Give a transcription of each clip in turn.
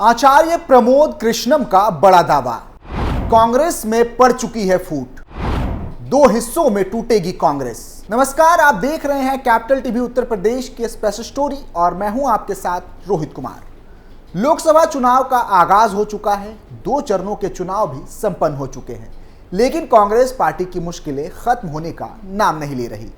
आचार्य प्रमोद कृष्णम का बड़ा दावा, कांग्रेस में पड़ चुकी है फूट, दो हिस्सों में टूटेगी कांग्रेस। नमस्कार, आप देख रहे हैं कैपिटल टीवी उत्तर प्रदेश की स्पेशल स्टोरी और मैं हूं आपके साथ रोहित कुमार। लोकसभा चुनाव का आगाज हो चुका है, 2 चरणों के चुनाव भी संपन्न हो चुके हैं, लेकिन कांग्रेस पार्टी की मुश्किलें खत्म होने का नाम नहीं ले रही।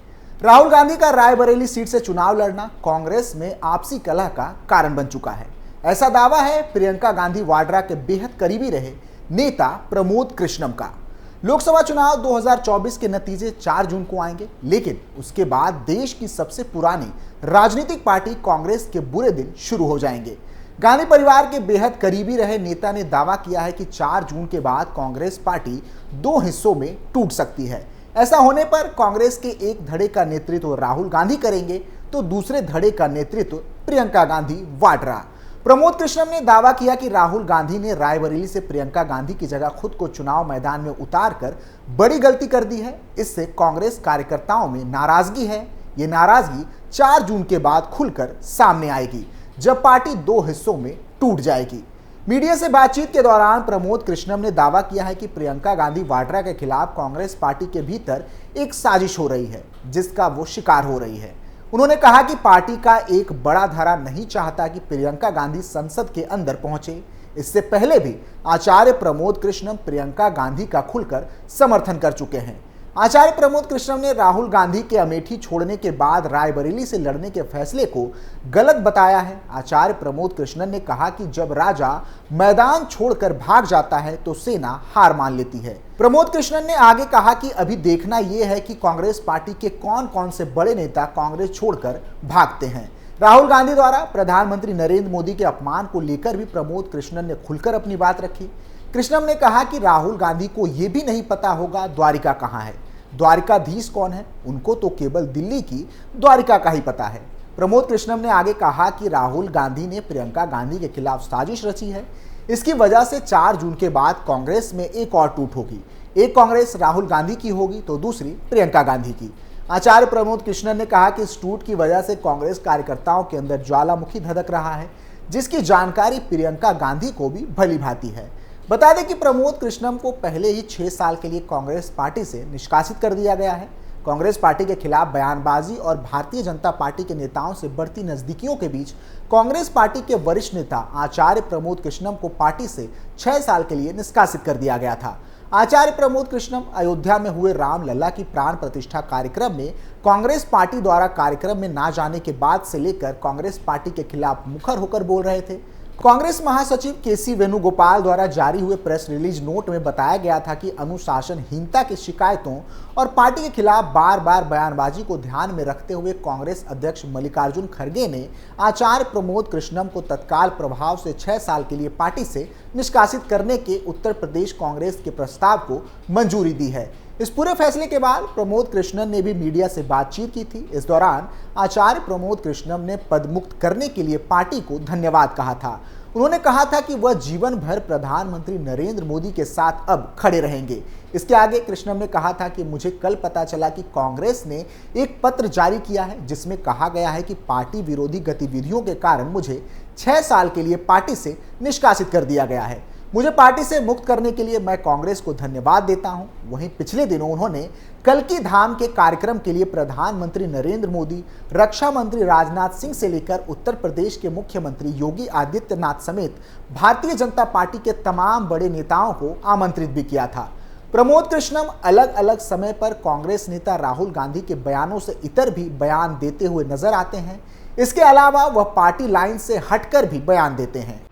राहुल गांधी का रायबरेली सीट से चुनाव लड़ना कांग्रेस में आपसी कलह का कारण बन चुका है। ऐसा दावा है प्रियंका गांधी वाड्रा के बेहद करीबी रहे नेता प्रमोद कृष्णम का। लोकसभा चुनाव 2024 के नतीजे 4 जून को आएंगे, लेकिन उसके बाद देश की सबसे पुरानी राजनीतिक पार्टी कांग्रेस के बुरे दिन शुरू हो जाएंगे। गांधी परिवार के बेहद करीबी रहे नेता ने दावा किया है कि 4 जून के बाद कांग्रेस पार्टी 2 हिस्सों में टूट सकती है। ऐसा होने पर कांग्रेस के एक धड़े का नेतृत्व राहुल गांधी करेंगे तो दूसरे धड़े का नेतृत्व प्रियंका गांधी वाड्रा। प्रमोद कृष्णम ने दावा किया कि राहुल गांधी ने रायबरेली से प्रियंका गांधी की जगह खुद को चुनाव मैदान में उतारकर बड़ी गलती कर दी है। इससे कांग्रेस कार्यकर्ताओं में नाराजगी है। ये नाराजगी 4 जून के बाद खुलकर सामने आएगी, जब पार्टी 2 हिस्सों में टूट जाएगी। मीडिया से बातचीत के दौरान प्रमोद कृष्णम ने दावा किया है कि प्रियंका गांधी वाड्रा के खिलाफ कांग्रेस पार्टी के भीतर एक साजिश हो रही है, जिसका वो शिकार हो रही है। उन्होंने कहा कि पार्टी का एक बड़ा धारा नहीं चाहता कि प्रियंका गांधी संसद के अंदर पहुंचे। इससे पहले भी आचार्य प्रमोद कृष्णम प्रियंका गांधी का खुलकर समर्थन कर चुके हैं। आचार्य प्रमोद कृष्णम ने राहुल गांधी के अमेठी छोड़ने के बाद रायबरेली से लड़ने के फैसले को गलत बताया है। आचार्य प्रमोद कृष्णम ने कहा कि जब राजा मैदान छोड़कर भाग जाता है तो सेना हार मान लेती है। प्रमोद कृष्णम ने आगे कहा कि अभी देखना यह है कि कांग्रेस पार्टी के कौन कौन से बड़े नेता कांग्रेस छोड़कर भागते हैं। राहुल गांधी द्वारा प्रधानमंत्री नरेंद्र मोदी के अपमान को लेकर भी प्रमोद कृष्णम ने खुलकर अपनी बात रखी। कृष्णम ने कहा कि राहुल गांधी को यह भी नहीं पता होगा द्वारिका कहाँ है, द्वारिकाधीश कौन है, उनको तो केवल दिल्ली की द्वारिका का ही पता है। प्रमोद कृष्णम ने आगे कहा कि राहुल गांधी ने प्रियंका गांधी के खिलाफ साजिश रची है। इसकी वजह से 4 जून के बाद कांग्रेस में एक और टूट होगी। एक कांग्रेस राहुल गांधी की होगी तो दूसरी प्रियंका गांधी की। आचार्य प्रमोद कृष्णन ने कहा कि इस टूट की वजह से कांग्रेस कार्यकर्ताओं के अंदर ज्वालामुखी धधक रहा है, जिसकी जानकारी प्रियंका गांधी को भी भली भांति है। बता दें कि प्रमोद कृष्णम को पहले ही 6 साल के लिए कांग्रेस पार्टी से निष्कासित कर दिया गया है। कांग्रेस पार्टी के खिलाफ बयानबाजी और भारतीय जनता पार्टी के नेताओं से बढ़ती नजदीकियों के बीच कांग्रेस पार्टी के वरिष्ठ नेता आचार्य प्रमोद कृष्णम को पार्टी से 6 साल के लिए निष्कासित कर दिया गया था। आचार्य प्रमोद कृष्णम अयोध्या में हुए रामलला की प्राण प्रतिष्ठा कार्यक्रम में कांग्रेस पार्टी द्वारा कार्यक्रम में ना जाने के बाद से लेकर कांग्रेस पार्टी के खिलाफ मुखर होकर बोल रहे थे। कांग्रेस महासचिव केसी वेणुगोपाल द्वारा जारी हुए प्रेस रिलीज नोट में बताया गया था कि अनुशासनहीनता की शिकायतों और पार्टी के खिलाफ बार बार बयानबाजी को ध्यान में रखते हुए कांग्रेस अध्यक्ष मल्लिकार्जुन खड़गे ने आचार्य प्रमोद कृष्णम को तत्काल प्रभाव से 6 साल के लिए पार्टी से निष्कासित करने के उत्तर प्रदेश कांग्रेस के प्रस्ताव को मंजूरी दी है। इस पूरे फैसले के बाद प्रमोद कृष्णम ने भी मीडिया से बातचीत की थी। इस दौरान आचार्य प्रमोद कृष्णम ने पदमुक्त करने के लिए पार्टी को धन्यवाद कहा था। उन्होंने कहा था कि वह जीवन भर प्रधानमंत्री नरेंद्र मोदी के साथ अब खड़े रहेंगे। इसके आगे कृष्णम ने कहा था कि मुझे कल पता चला कि कांग्रेस ने एक पत्र जारी किया है, जिसमें कहा गया है कि पार्टी विरोधी गतिविधियों के कारण मुझे 6 साल के लिए पार्टी से निष्कासित कर दिया गया है। मुझे पार्टी से मुक्त करने के लिए मैं कांग्रेस को धन्यवाद देता हूं। वहीं पिछले दिनों उन्होंने कल्की धाम के कार्यक्रम के लिए प्रधानमंत्री नरेंद्र मोदी, रक्षा मंत्री राजनाथ सिंह से लेकर उत्तर प्रदेश के मुख्यमंत्री योगी आदित्यनाथ समेत भारतीय जनता पार्टी के तमाम बड़े नेताओं को आमंत्रित भी किया था। प्रमोद कृष्णम अलग अलग समय पर कांग्रेस नेता राहुल गांधी के बयानों से इतर भी बयान देते हुए नजर आते हैं। इसके अलावा वह पार्टी लाइन से हटकर भी बयान देते हैं।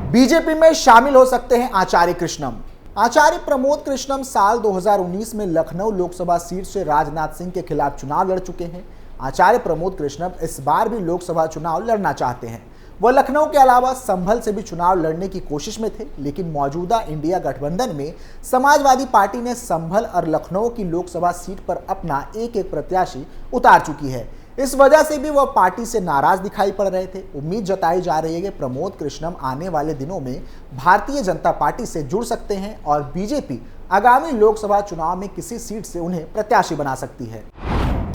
बीजेपी में शामिल हो सकते हैं आचार्य कृष्णम। आचार्य प्रमोद कृष्णम साल 2019 में लखनऊ लोकसभा सीट से राजनाथ सिंह के खिलाफ चुनाव लड़ चुके हैं। आचार्य प्रमोद कृष्णम इस बार भी लोकसभा चुनाव लड़ना चाहते हैं। वह लखनऊ के अलावा संभल से भी चुनाव लड़ने की कोशिश में थे, लेकिन मौजूदा इंडिया गठबंधन में समाजवादी पार्टी ने संभल और लखनऊ की लोकसभा सीट पर अपना एक प्रत्याशी उतार चुकी है। इस वजह से भी वह पार्टी से नाराज दिखाई पड़ रहे थे। उम्मीद जताई जा रही है कि प्रमोद कृष्णम आने वाले दिनों में भारतीय जनता पार्टी से जुड़ सकते हैं और बीजेपी आगामी लोकसभा चुनाव में किसी सीट से उन्हें प्रत्याशी बना सकती है।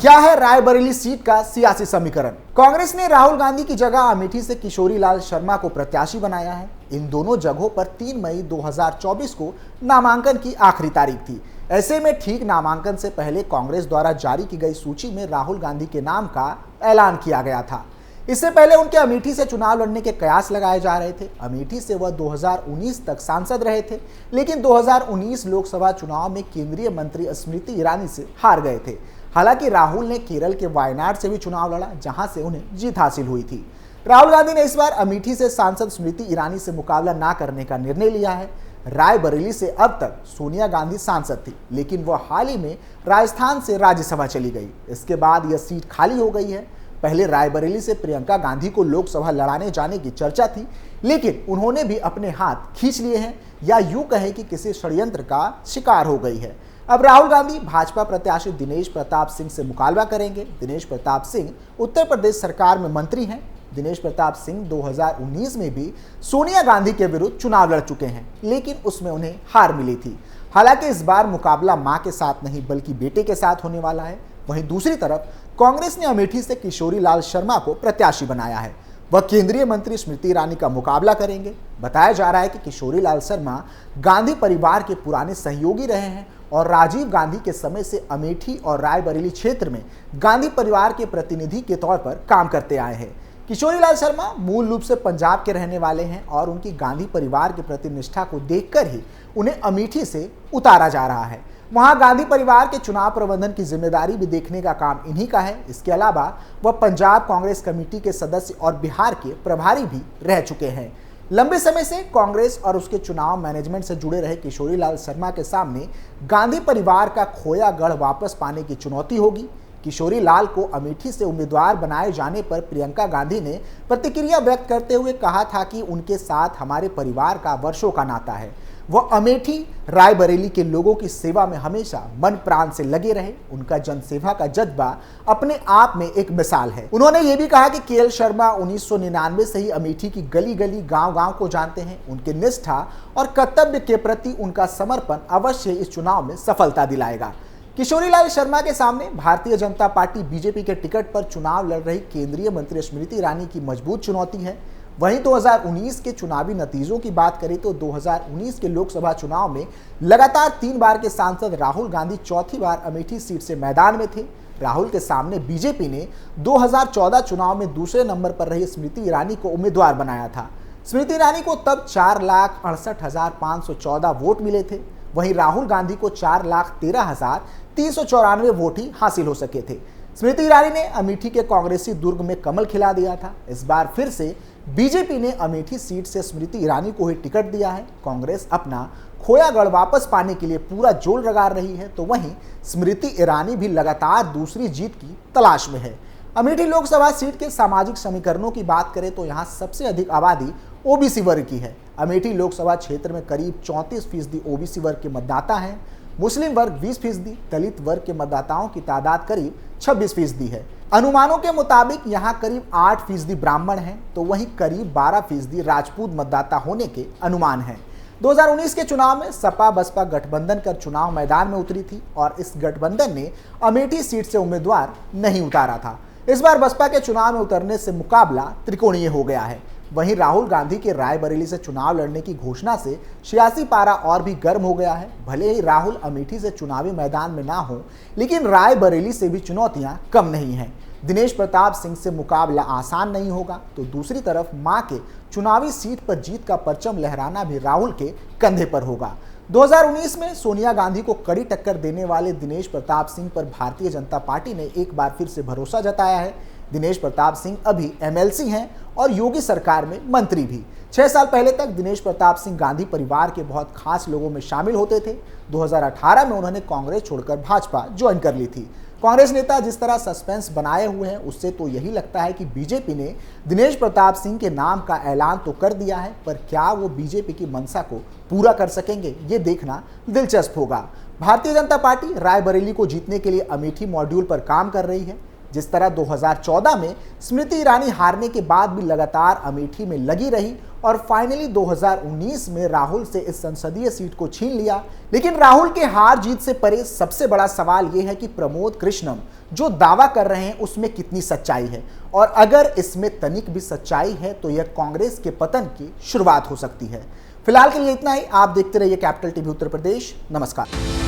क्या है रायबरेली सीट का सियासी समीकरण? कांग्रेस ने राहुल गांधी की जगह अमेठी से किशोरी लाल शर्मा को प्रत्याशी बनाया है। इन दोनों जगहों पर 3 मई 2024 को नामांकन की आखिरी तारीख थी। ऐसे में ठीक नामांकन से पहले कांग्रेस द्वारा जारी की गई सूची में राहुल गांधी के नाम का ऐलान किया गया था। इससे पहले उनके अमेठी से चुनाव लड़ने के कयास लगाए जा रहे थे। अमेठी से वह 2019 तक सांसद रहे थे, लेकिन 2019 लोकसभा चुनाव में केंद्रीय मंत्री स्मृति ईरानी से हार गए थे। हालांकि राहुल ने केरल के वायनाड से भी चुनाव लड़ा, जहां से उन्हें जीत हासिल हुई थी। राहुल गांधी ने इस बार अमेठी से सांसद स्मृति ईरानी से मुकाबला न करने का निर्णय लिया है। रायबरेली से अब तक सोनिया गांधी सांसद थी, लेकिन वह हाल ही में राजस्थान से राज्यसभा चली गई। इसके बाद यह सीट खाली हो गई है। पहले रायबरेली से प्रियंका गांधी को लोकसभा लड़ाने जाने की चर्चा थी, लेकिन उन्होंने भी अपने हाथ खींच लिए हैं, या यूं कहें कि किसी षड्यंत्र का शिकार हो गई है। अब राहुल गांधी भाजपा प्रत्याशी दिनेश प्रताप सिंह से मुकाबला करेंगे। दिनेश प्रताप सिंह उत्तर प्रदेश सरकार में मंत्री हैं। दिनेश प्रताप सिंह 2019 में भी सोनिया गांधी के विरुद्ध चुनाव लड़ चुके हैं, लेकिन उसमें उन्हें हार मिली थी। हालांकि इस बार मुकाबला मां के साथ नहीं बल्कि बेटे के साथ होने वाला है। वहीं दूसरी तरफ कांग्रेस ने अमेठी से किशोरी लाल शर्मा को प्रत्याशी बनाया है। वह केंद्रीय मंत्री स्मृति ईरानी का मुकाबला करेंगे। बताया जा रहा है कि किशोरी लाल शर्मा गांधी परिवार के पुराने सहयोगी रहे हैं और राजीव गांधी के समय से अमेठी और रायबरेली क्षेत्र में गांधी परिवार के प्रतिनिधि के तौर पर काम करते आए हैं। किशोरी लाल शर्मा मूल रूप से पंजाब के रहने वाले हैं और उनकी गांधी परिवार के प्रति निष्ठा को देखकर ही उन्हें अमेठी से उतारा जा रहा है। वहां गांधी परिवार के चुनाव प्रबंधन की जिम्मेदारी भी देखने का काम इन्हीं का है। इसके अलावा वह पंजाब कांग्रेस कमेटी के सदस्य और बिहार के प्रभारी भी रह चुके हैं। लंबे समय से कांग्रेस और उसके चुनाव मैनेजमेंट से जुड़े रहे किशोरी लाल शर्मा के सामने गांधी परिवार का खोया गढ़ वापस पाने की चुनौती होगी। किशोरी लाल को अमेठी से उम्मीदवार बनाए जाने पर प्रियंका गांधी ने प्रतिक्रिया व्यक्त करते हुए कहा था कि उनके साथ हमारे परिवार का वर्षों का नाता है। वह अमेठी रायबरेली के लोगों की सेवा में हमेशा मन प्राण से लगे रहे। उनका जनसेवा का जज्बा अपने आप में एक मिसाल है। उन्होंने ये भी कहा कि केएल शर्मा 1999 से ही अमेठी की गली गली गांव गांव को जानते हैं। उनके निष्ठा और कर्तव्य के प्रति उनका समर्पण अवश्य इस चुनाव में सफलता दिलाएगा। किशोरी लाल शर्मा के सामने भारतीय जनता पार्टी बीजेपी के टिकट पर चुनाव लड़ रही केंद्रीय मंत्री स्मृति ईरानी की मजबूत चुनौती है। वहीं 2019 के चुनावी नतीजों की बात करें तो 2019 के लोकसभा चुनाव में लगातार 3 बार के सांसद राहुल गांधी चौथी बार अमेठी सीट से मैदान में थे। राहुल के सामने बीजेपी ने 2014 चुनाव में दूसरे नंबर पर रही स्मृति ईरानी को उम्मीदवार बनाया था। स्मृति ईरानी को तब 4,68,514 वोट मिले थे। वहीं राहुल गांधी को 4,13,394 वोट ही हासिल हो सके थे। स्मृति ईरानी ने अमेठी के कांग्रेसी दुर्ग में कमल खिला दिया था। इस बार फिर से बीजेपी ने अमेठी सीट से स्मृति ईरानी को ही टिकट दिया है। कांग्रेस अपना खोया गढ़ वापस पाने के लिए पूरा जोर लगा रही है, तो वहीं स्मृति ईरानी भी लगातार दूसरी जीत की तलाश में है। अमेठी लोकसभा सीट के सामाजिक समीकरणों की बात करें तो यहाँ सबसे अधिक आबादी ओबीसी वर्ग की है। अमेठी लोकसभा क्षेत्र में करीब 34% ओबीसी वर्ग के मतदाता हैं। मुस्लिम वर्ग 20%, दलित वर्ग के मतदाताओं की तादाद करीब 26% है। अनुमानों के मुताबिक यहाँ करीब 8% ब्राह्मण हैं, तो वहीं करीब 12% राजपूत मतदाता होने के अनुमान हैं। 2019 के चुनाव में सपा बसपा गठबंधन कर चुनाव मैदान में उतरी थी और इस गठबंधन ने अमेठी सीट से उम्मीदवार नहीं उतारा था। इस बार बसपा के चुनाव में उतरने से मुकाबला त्रिकोणीय हो गया है। वहीं राहुल गांधी के रायबरेली से चुनाव लड़ने की घोषणा से सियासी पारा और भी गर्म हो गया है। भले ही राहुल अमेठी से चुनावी मैदान में ना हो, लेकिन रायबरेली से भी चुनौतियां कम नहीं हैं। दिनेश प्रताप सिंह से मुकाबला आसान नहीं होगा, तो दूसरी तरफ मां के चुनावी सीट पर जीत का परचम लहराना भी राहुल के कंधे पर होगा। 2019 में सोनिया गांधी को कड़ी टक्कर देने वाले दिनेश प्रताप सिंह पर भारतीय जनता पार्टी ने एक बार फिर से भरोसा जताया है। दिनेश प्रताप सिंह अभी एमएलसी हैं और योगी सरकार में मंत्री भी। 6 साल पहले तक दिनेश प्रताप सिंह गांधी परिवार के बहुत खास लोगों में शामिल होते थे। 2018 में उन्होंने कांग्रेस छोड़कर भाजपा ज्वाइन कर ली थी। कांग्रेस नेता जिस तरह सस्पेंस बनाए हुए हैं, उससे तो यही लगता है कि बीजेपी ने दिनेश प्रताप सिंह के नाम का ऐलान तो कर दिया है, पर क्या वो बीजेपी की मंशा को पूरा कर सकेंगे, ये देखना दिलचस्प होगा। भारतीय जनता पार्टी रायबरेली को जीतने के लिए अमेठी मॉड्यूल पर काम कर रही है। जिस तरह 2014 में स्मृति ईरानी हारने के बाद भी लगातार अमेठी में लगी रही और फाइनली 2019 में राहुल से इस संसदीय सीट को छीन लिया। लेकिन राहुल के हार जीत से परे सबसे बड़ा सवाल यह है कि प्रमोद कृष्णम जो दावा कर रहे हैं उसमें कितनी सच्चाई है, और अगर इसमें तनिक भी सच्चाई है तो यह कांग्रेस के पतन की शुरुआत हो सकती है। फिलहाल के लिए इतना ही। आप देखते रहिए कैपिटल टीवी उत्तर प्रदेश। नमस्कार।